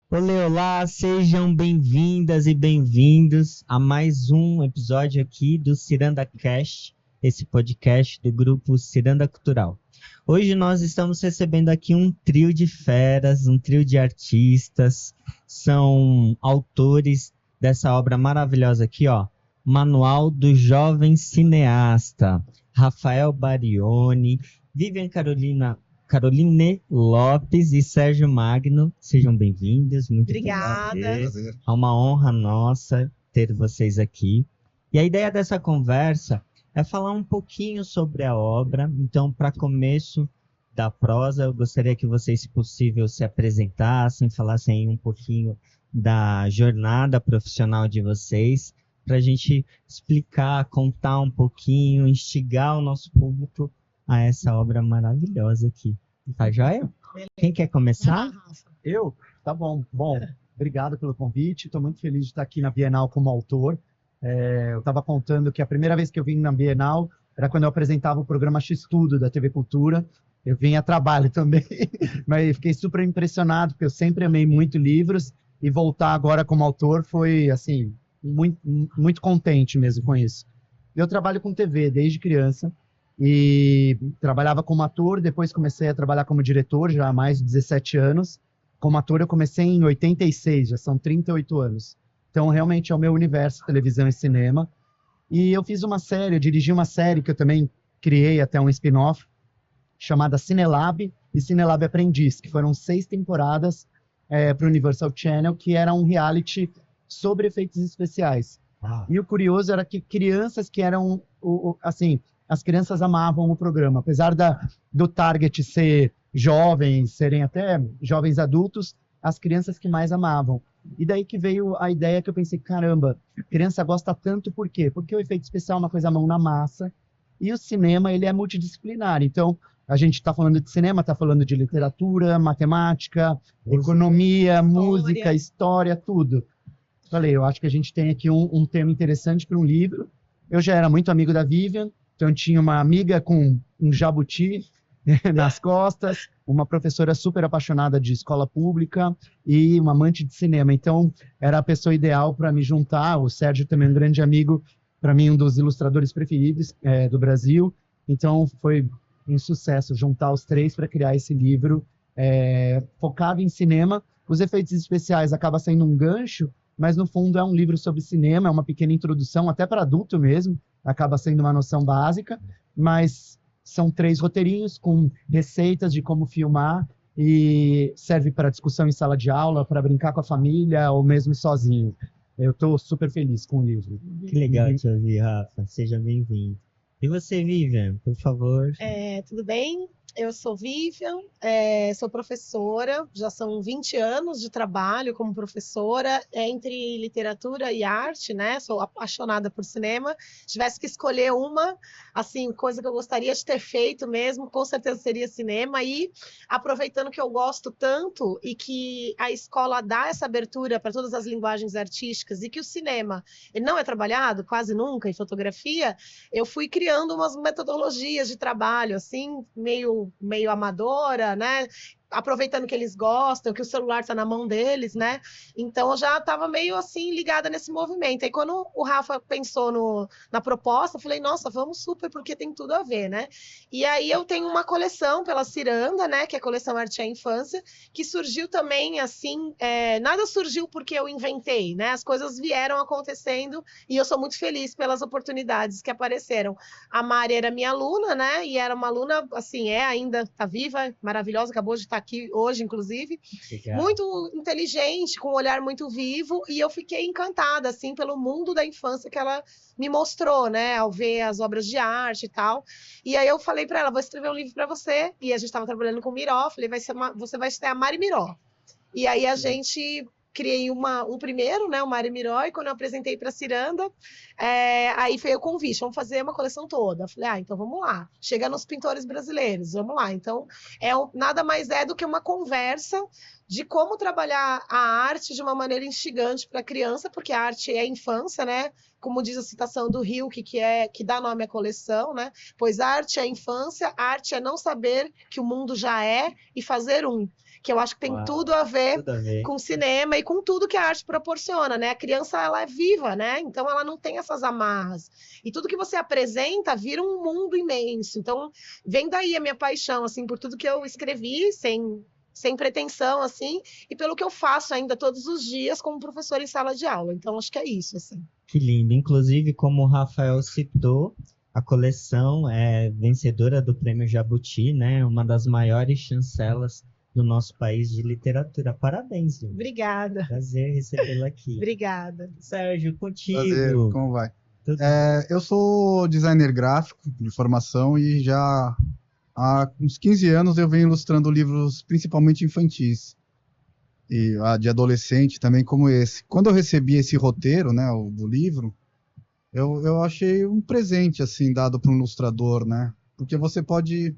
Olá, sejam bem-vindas e bem-vindos a mais um episódio aqui do Ciranda Cast, esse podcast do grupo Ciranda Cultural. Hoje nós estamos recebendo aqui um trio de feras, um trio de artistas, são autores dessa obra maravilhosa aqui, ó, Manual do Jovem Cineasta, Rafael Barioni, Vivian Caroline Lopes e Sérgio Magno, sejam bem-vindos, muito Obrigada. prazer. É uma honra nossa ter vocês aqui. E a ideia dessa conversa é falar um pouquinho sobre a obra. Então, para começo da prosa, eu gostaria que vocês, se possível, se apresentassem, falassem aí um pouquinho da jornada profissional de vocês, para a gente explicar, contar um pouquinho, instigar o nosso público a essa obra maravilhosa aqui. Tá joia? Quem quer começar? Eu? Tá bom. Bom, obrigado pelo convite. Estou muito feliz de estar aqui na Bienal como autor. Eu estava contando que a primeira vez que eu vim na Bienal era quando eu apresentava o programa X-Tudo da TV Cultura. Eu vim a trabalho também, mas fiquei super impressionado, porque eu sempre amei muito livros, e voltar agora como autor foi, assim, muito, muito contente mesmo com isso. Eu trabalho com TV desde criança, e trabalhava como ator, depois comecei a trabalhar como diretor, já há mais de 17 anos. Como ator eu comecei em 86, já são 38 anos. Então realmente é o meu universo, televisão e cinema. E eu fiz uma série, eu dirigi uma série que eu também criei até um spin-off, chamada Cinelab e Cinelab Aprendiz, que foram 6 temporadas para o Universal Channel, que era um reality sobre efeitos especiais. E o curioso era que crianças que eram, assim, as crianças amavam o programa. Apesar do target ser jovens, serem até jovens adultos, as crianças que mais amavam. E daí que veio a ideia que eu pensei, caramba, criança gosta tanto, por quê? Porque o efeito especial é uma coisa mão na massa, e o cinema, ele é multidisciplinar. Então, a gente está falando de cinema, está falando de literatura, matemática, economia, música, história, tudo. Falei, eu acho que a gente tem aqui um tema interessante para um livro. Eu já era muito amigo da Vivian, então tinha uma amiga com um jabuti nas costas, uma professora super apaixonada de escola pública e uma amante de cinema. Então, era a pessoa ideal para me juntar. O Sérgio também é um grande amigo, para mim, um dos ilustradores preferidos do Brasil. Então, foi um sucesso juntar os três para criar esse livro focado em cinema. Os efeitos especiais acabam sendo um gancho, mas no fundo é um livro sobre cinema, é uma pequena introdução, até para adulto mesmo, acaba sendo uma noção básica, mas são 3 roteirinhos com receitas de como filmar e serve para discussão em sala de aula, para brincar com a família ou mesmo sozinho. Eu estou super feliz com o livro. Que legal te ouvir, Rafa. Seja bem-vindo. E você, Vivian, por favor? Tudo bem? Eu sou Vivian, sou professora, já são 20 anos de trabalho como professora, entre literatura e arte, né? Sou apaixonada por cinema. Se tivesse que escolher uma, assim, coisa que eu gostaria de ter feito mesmo, com certeza seria cinema. E aproveitando que eu gosto tanto e que a escola dá essa abertura para todas as linguagens artísticas e que o cinema ele não é trabalhado quase nunca em fotografia, eu fui criando umas metodologias de trabalho, assim, meio amadora, né? Aproveitando que eles gostam, que o celular está na mão deles, né? Então eu já estava meio assim ligada nesse movimento. Aí quando o Rafa pensou na proposta, eu falei, nossa, vamos super, porque tem tudo a ver, né? E aí eu tenho uma coleção pela Ciranda, né? Que é a coleção Arte à Infância, que surgiu também assim, nada surgiu porque eu inventei, né? As coisas vieram acontecendo e eu sou muito feliz pelas oportunidades que apareceram. A Mari era minha aluna, né? E era uma aluna, assim, ainda tá viva, maravilhosa, acabou de estar aqui hoje, inclusive. Legal. Muito inteligente, com um olhar muito vivo, e eu fiquei encantada, assim, pelo mundo da infância que ela me mostrou, né? Ao ver as obras de arte e tal. E aí eu falei para ela, vou escrever um livro para você. E a gente estava trabalhando com o Miró, falei, você vai ser a Mari Miró. E aí a gente criei um primeiro, né, o Mari Miró, e quando eu apresentei para a Ciranda, aí veio o convite, vamos fazer uma coleção toda. Eu falei, então vamos lá. Chega nos pintores brasileiros, vamos lá. Então, nada mais é do que uma conversa de como trabalhar a arte de uma maneira instigante para a criança, porque a arte é infância, né? como diz a citação do Hilke, que dá nome à coleção, né? Pois arte é infância, arte é não saber que o mundo já é e fazer um. Que eu acho que tem Uau, tudo a ver tudo a ver. com cinema e com tudo que a arte proporciona, né? A criança, ela é viva, né? Então, ela não tem essas amarras. E tudo que você apresenta vira um mundo imenso. Então, vem daí a minha paixão, assim, por tudo que eu escrevi, sem pretensão, assim, e pelo que eu faço ainda todos os dias como professora em sala de aula. Então, acho que é isso, assim. Que lindo. Inclusive, como o Rafael citou, a coleção é vencedora do Prêmio Jabuti, né? Uma das maiores chancelas do nosso país de literatura. Parabéns, Ju. Obrigada. Prazer recebê-la aqui. Obrigada. Sérgio, contigo. Prazer, como vai? Tudo Eu sou designer gráfico de formação e já há uns 15 anos eu venho ilustrando livros principalmente infantis e de adolescente também como esse. Quando eu recebi esse roteiro, né, do livro, eu achei um presente assim dado para um ilustrador, né? Porque você pode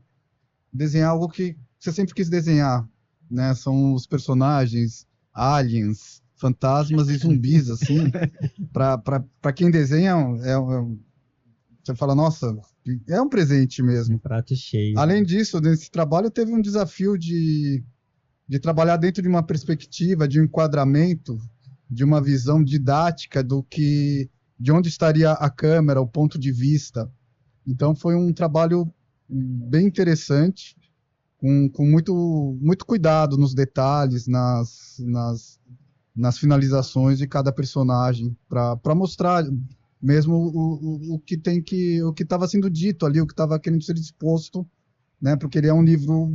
desenhar algo que você sempre quis desenhar, né? São os personagens, aliens, fantasmas e zumbis, assim. Para quem desenha, você fala, nossa, é um presente mesmo. um prato cheio. Além disso, nesse trabalho teve um desafio de trabalhar dentro de uma perspectiva, de um enquadramento, de uma visão didática de onde estaria a câmera, o ponto de vista. Então foi um trabalho bem interessante, com muito cuidado nos detalhes, nas finalizações de cada personagem, para mostrar mesmo o que estava sendo dito ali, o que estava querendo ser exposto, né? Porque ele é um livro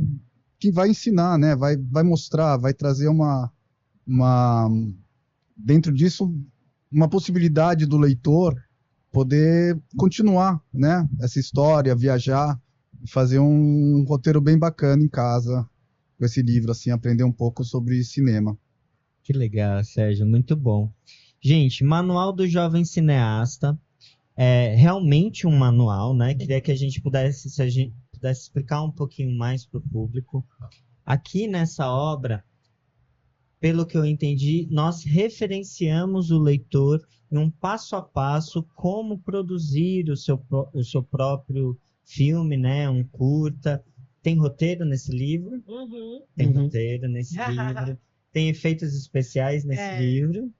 que vai ensinar, né? Vai mostrar, vai trazer dentro disso uma possibilidade do leitor poder continuar, né? Essa história, viajar, fazer um roteiro bem bacana em casa com esse livro, assim, aprender um pouco sobre cinema. Que legal, Sérgio, muito bom. Gente, Manual do Jovem Cineasta é realmente um manual, né? Queria que a gente pudesse explicar um pouquinho mais para o público. Aqui nessa obra, pelo que eu entendi, nós referenciamos o leitor em um passo a passo como produzir o seu próprio filme, né? Um curta. Tem roteiro nesse livro? Tem roteiro nesse livro. Tem efeitos especiais nesse livro.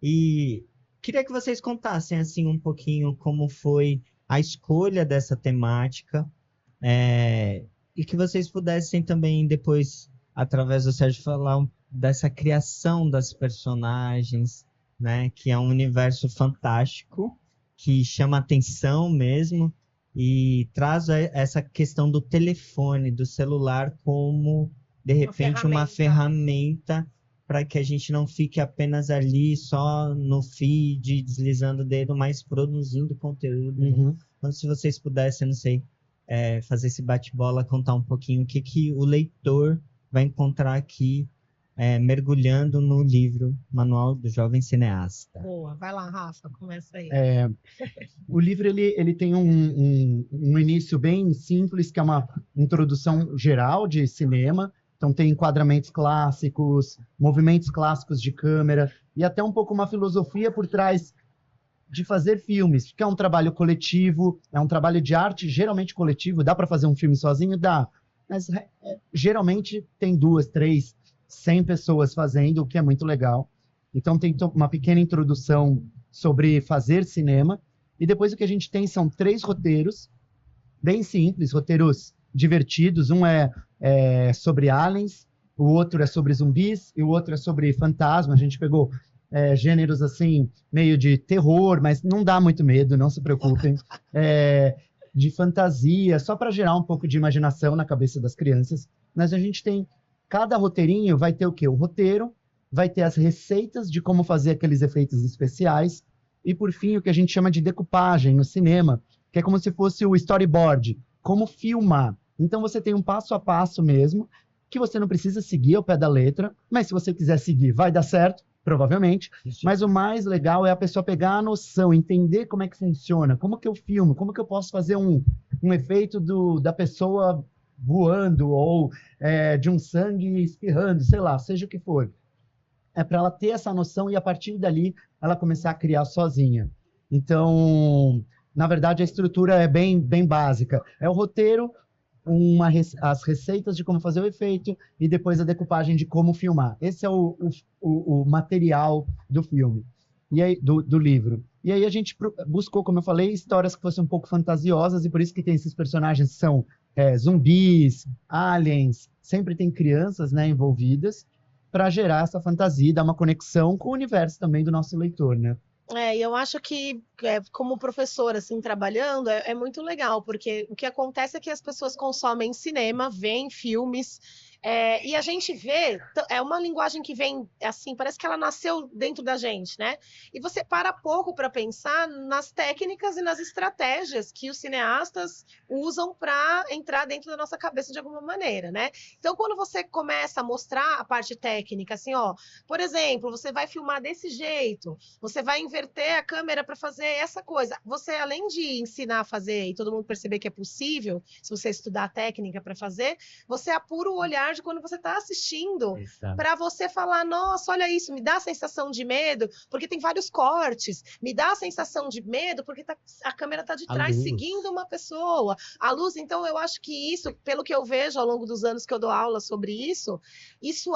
E queria que vocês contassem assim um pouquinho como foi a escolha dessa temática, e que vocês pudessem também depois, através do Sérgio, falar dessa criação das personagens, né? Que é um universo fantástico, que chama atenção mesmo, e traz essa questão do telefone, do celular, como, de repente, uma ferramenta para que a gente não fique apenas ali só no feed, deslizando o dedo, mas produzindo conteúdo. Então, se vocês pudessem, não sei, fazer esse bate-bola, contar um pouquinho o que o leitor vai encontrar aqui, mergulhando no livro Manual do Jovem Cineasta. Boa, vai lá, Rafa, começa aí. O livro ele tem um início bem simples, que é uma introdução geral de cinema. Então tem enquadramentos clássicos, movimentos clássicos de câmera e até um pouco uma filosofia por trás de fazer filmes, que é um trabalho coletivo, é um trabalho de arte geralmente coletivo. Dá para fazer um filme sozinho? Dá. Mas geralmente tem 2, 3, 100 pessoas fazendo, o que é muito legal. Então tem uma pequena introdução sobre fazer cinema. E depois o que a gente tem são 3 roteiros, bem simples, roteiros divertidos. Um é sobre aliens, o outro é sobre zumbis e o outro é sobre fantasma. A gente pegou gêneros assim, meio de terror, mas não dá muito medo, não se preocupem. De fantasia, só para gerar um pouco de imaginação na cabeça das crianças. Mas a gente tem, cada roteirinho vai ter o quê? O roteiro, vai ter as receitas de como fazer aqueles efeitos especiais e, por fim, o que a gente chama de decupagem no cinema, que é como se fosse o storyboard, como filmar. Então você tem um passo a passo mesmo, que você não precisa seguir ao pé da letra, mas se você quiser seguir, vai dar certo, provavelmente. Mas o mais legal é a pessoa pegar a noção, entender como é que funciona, como que eu filmo, como que eu posso fazer um efeito da pessoa voando ou de um sangue espirrando, sei lá, seja o que for. É para ela ter essa noção e a partir dali ela começar a criar sozinha. Então, na verdade, a estrutura é bem básica. É o roteiro, as receitas de como fazer o efeito e depois a decupagem de como filmar. Esse é o material do filme, e aí, do livro. E aí a gente buscou, como eu falei, histórias que fossem um pouco fantasiosas, e por isso que tem esses personagens que são zumbis, aliens, sempre tem crianças, né, envolvidas, para gerar essa fantasia e dar uma conexão com o universo também do nosso leitor, né? E eu acho que, como professora, assim, trabalhando, é muito legal, porque o que acontece é que as pessoas consomem cinema, veem filmes, e a gente vê, é uma linguagem que vem, assim, parece que ela nasceu dentro da gente, né? E você para pouco para pensar nas técnicas e nas estratégias que os cineastas usam para entrar dentro da nossa cabeça de alguma maneira, né? Então, quando você começa a mostrar a parte técnica, assim, ó, por exemplo, você vai filmar desse jeito, você vai inverter a câmera para fazer essa coisa. Você, além de ensinar a fazer e todo mundo perceber que é possível, se você estudar a técnica para fazer, você apura o olhar de quando você está assistindo, para você falar, nossa, olha isso, me dá a sensação de medo, porque tem vários cortes, me dá a sensação de medo, porque a câmera está de trás seguindo uma pessoa, a luz. Então, eu acho que isso, pelo que eu vejo ao longo dos anos que eu dou aula sobre isso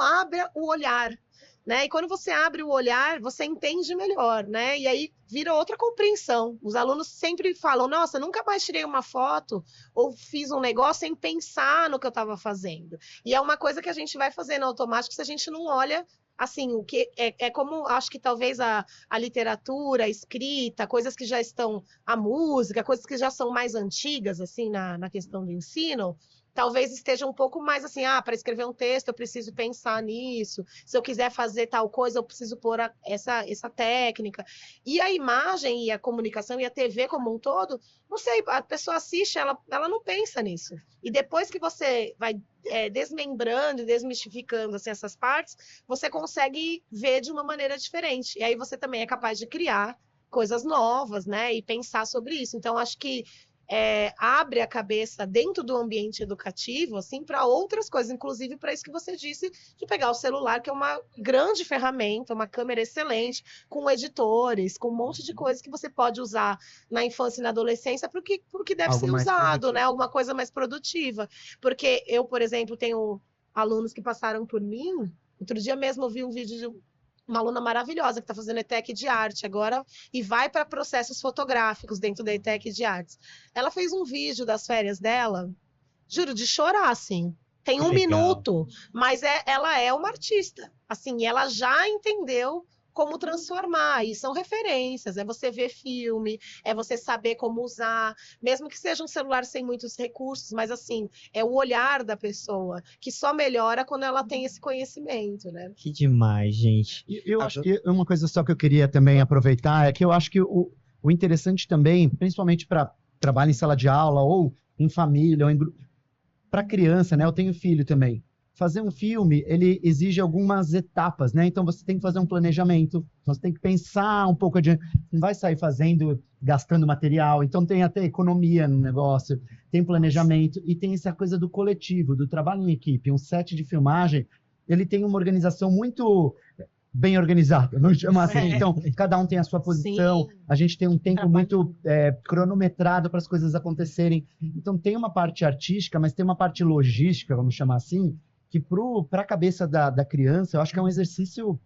abre o olhar, né? E quando você abre o olhar, você entende melhor, né? E aí vira outra compreensão. Os alunos sempre falam, nossa, nunca mais tirei uma foto ou fiz um negócio sem pensar no que eu estava fazendo. E é uma coisa que a gente vai fazendo automático se a gente não olha assim, o que é como, acho que talvez a literatura, a escrita, coisas que já estão, a música, coisas que já são mais antigas, assim, na questão do ensino, talvez esteja um pouco mais assim, para escrever um texto eu preciso pensar nisso, se eu quiser fazer tal coisa eu preciso pôr essa técnica. E a imagem e a comunicação e a TV como um todo, não sei, a pessoa assiste, ela não pensa nisso. E depois que você vai desmembrando e desmistificando assim, essas partes, você consegue ver de uma maneira diferente. E aí você também é capaz de criar coisas novas, né? E pensar sobre isso. Então, acho que abre a cabeça dentro do ambiente educativo, assim, para outras coisas, inclusive para isso que você disse, de pegar o celular, que é uma grande ferramenta, uma câmera excelente, com editores, com um monte de coisas que você pode usar na infância e na adolescência para o que deve ser usado, né? Alguma coisa mais produtiva. Porque eu, por exemplo, tenho alunos que passaram por mim. Outro dia mesmo eu vi um vídeo de uma aluna maravilhosa que está fazendo ETEC de arte agora e vai para processos fotográficos dentro da ETEC de artes. Ela fez um vídeo das férias dela, juro, de chorar, assim. Tem um minuto, mas ela é uma artista. Assim, ela já entendeu como transformar, e são referências, é você ver filme, é você saber como usar, mesmo que seja um celular sem muitos recursos, mas assim, é o olhar da pessoa, que só melhora quando ela tem esse conhecimento, né? Que demais, gente. Eu acho que uma coisa só que eu queria também aproveitar é que eu acho que o interessante também, principalmente para trabalho em sala de aula ou em família, ou para criança, né? Eu tenho filho também. Fazer um filme, ele exige algumas etapas, né? Então você tem que fazer um planejamento, você tem que pensar um pouco adiante, não vai sair gastando material, então tem até economia no negócio, tem planejamento e tem essa coisa do coletivo, do trabalho em equipe. Um set de filmagem, ele tem uma organização muito bem organizada, vamos chamar assim. Então, cada um tem a sua posição, sim. A gente tem um tempo muito cronometrado para as coisas acontecerem. Então, tem uma parte artística, mas tem uma parte logística, vamos chamar assim, que para a cabeça da criança, eu acho que é um exercício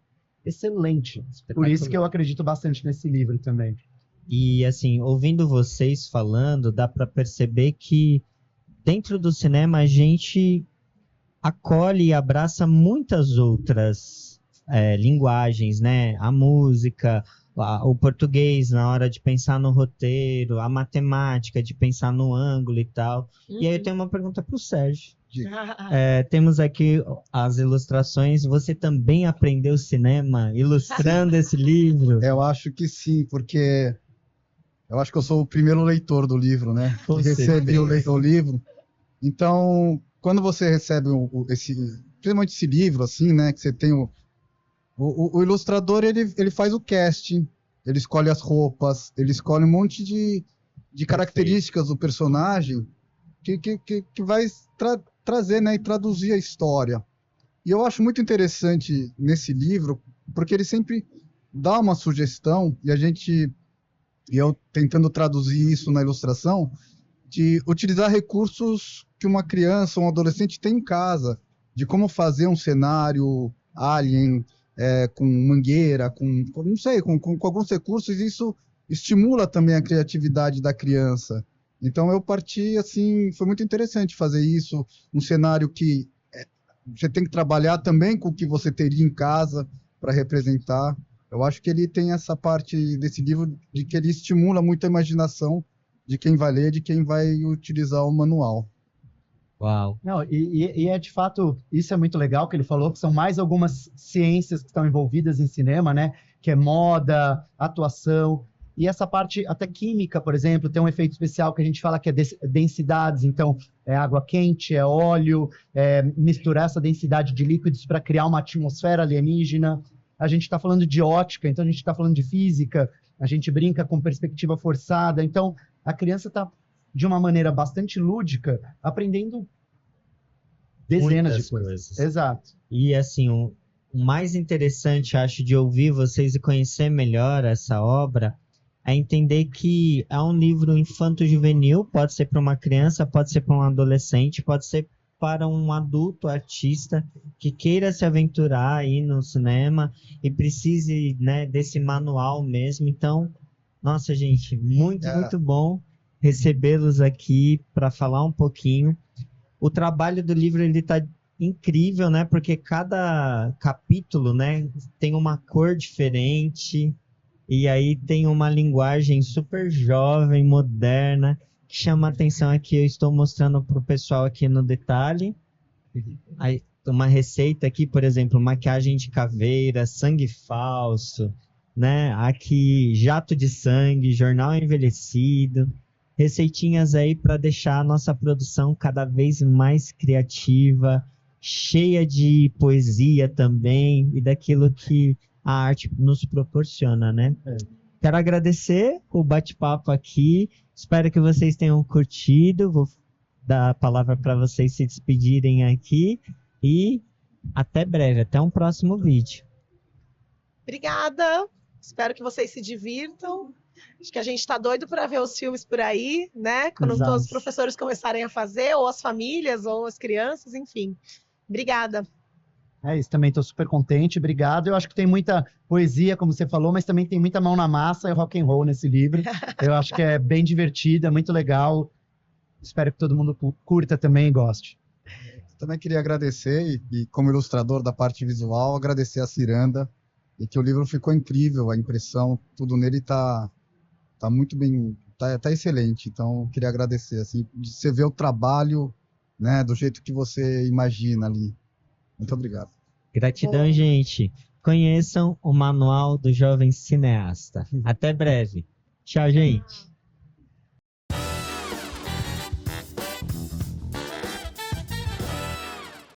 excelente. Por isso que eu acredito bastante nesse livro também. E, assim, ouvindo vocês falando, dá para perceber que dentro do cinema a gente acolhe e abraça muitas outras linguagens, né? A música, o português na hora de pensar no roteiro, a matemática de pensar no ângulo e tal. E aí eu tenho uma pergunta para o Sérgio. Temos aqui as ilustrações. Você também aprendeu cinema ilustrando esse livro? Eu acho que sim, porque eu acho que eu sou o primeiro leitor do livro, né? Recebi o livro. Então, quando você recebe principalmente esse livro, assim, né? Que você tem o ilustrador, ele faz o casting, ele escolhe as roupas, ele escolhe um monte de características do personagem que vai trazer, né, e traduzir a história. E eu acho muito interessante nesse livro, porque ele sempre dá uma sugestão, e a gente e eu tentando traduzir isso na ilustração, de utilizar recursos que uma criança, um adolescente tem em casa, de como fazer um cenário alien, com mangueira, não sei, com alguns recursos, e isso estimula também a criatividade da criança. Então eu parti, assim, foi muito interessante fazer isso, um cenário que você tem que trabalhar também com o que você teria em casa para representar. Eu acho que ele tem essa parte desse livro de que ele estimula muito a imaginação de quem vai ler, de quem vai utilizar o manual. Uau. Não, e é de fato, isso é muito legal que ele falou, que são mais algumas ciências que estão envolvidas em cinema, né? Que é moda, atuação, e essa parte até química, por exemplo, tem um efeito especial que a gente fala que é densidades, então é água quente, é óleo, misturar essa densidade de líquidos para criar uma atmosfera alienígena. A gente está falando de ótica, então a gente está falando de física, a gente brinca com perspectiva forçada, então a criança está, de uma maneira bastante lúdica, aprendendo dezenas Muitas de coisas. Exato. E assim, o mais interessante, acho, de ouvir vocês e conhecer melhor essa obra é entender que é um livro infanto-juvenil, pode ser para uma criança, pode ser para um adolescente, pode ser para um adulto artista que queira se aventurar aí no cinema e precise, né, desse manual mesmo. Então, nossa, gente, muito bom recebê-los aqui para falar um pouquinho. O trabalho do livro, ele tá incrível, né? Porque cada capítulo, né, tem uma cor diferente e aí tem uma linguagem super jovem, moderna, que chama a atenção aqui. Eu estou mostrando para o pessoal aqui no detalhe. Aí, uma receita aqui, por exemplo, maquiagem de caveira, sangue falso, né? Aqui, jato de sangue, jornal envelhecido. Receitinhas aí para deixar a nossa produção cada vez mais criativa, cheia de poesia também e daquilo que a arte nos proporciona, né? Quero agradecer o bate-papo aqui. Espero que vocês tenham curtido. Vou dar a palavra para vocês se despedirem aqui e até breve, até um próximo vídeo. Obrigada. Espero que vocês se divirtam. Acho que a gente está doido para ver os filmes por aí, né? Quando todos os professores começarem a fazer, ou as famílias, ou as crianças, enfim. Obrigada. É isso, também estou super contente, obrigado. Eu acho que tem muita poesia, como você falou, mas também tem muita mão na massa e rock and roll nesse livro. Eu acho que é bem divertido, é muito legal. Espero que todo mundo curta também e goste. Também queria agradecer, e como ilustrador da parte visual, agradecer a Ciranda, e que o livro ficou incrível, a impressão, tudo nele tá muito bem, tá excelente. Então, eu queria agradecer, assim, de você ver o trabalho, né, do jeito que você imagina ali. Muito obrigado. Gratidão, gente. Conheçam o Manual do Jovem Cineasta. Até breve. Tchau, gente.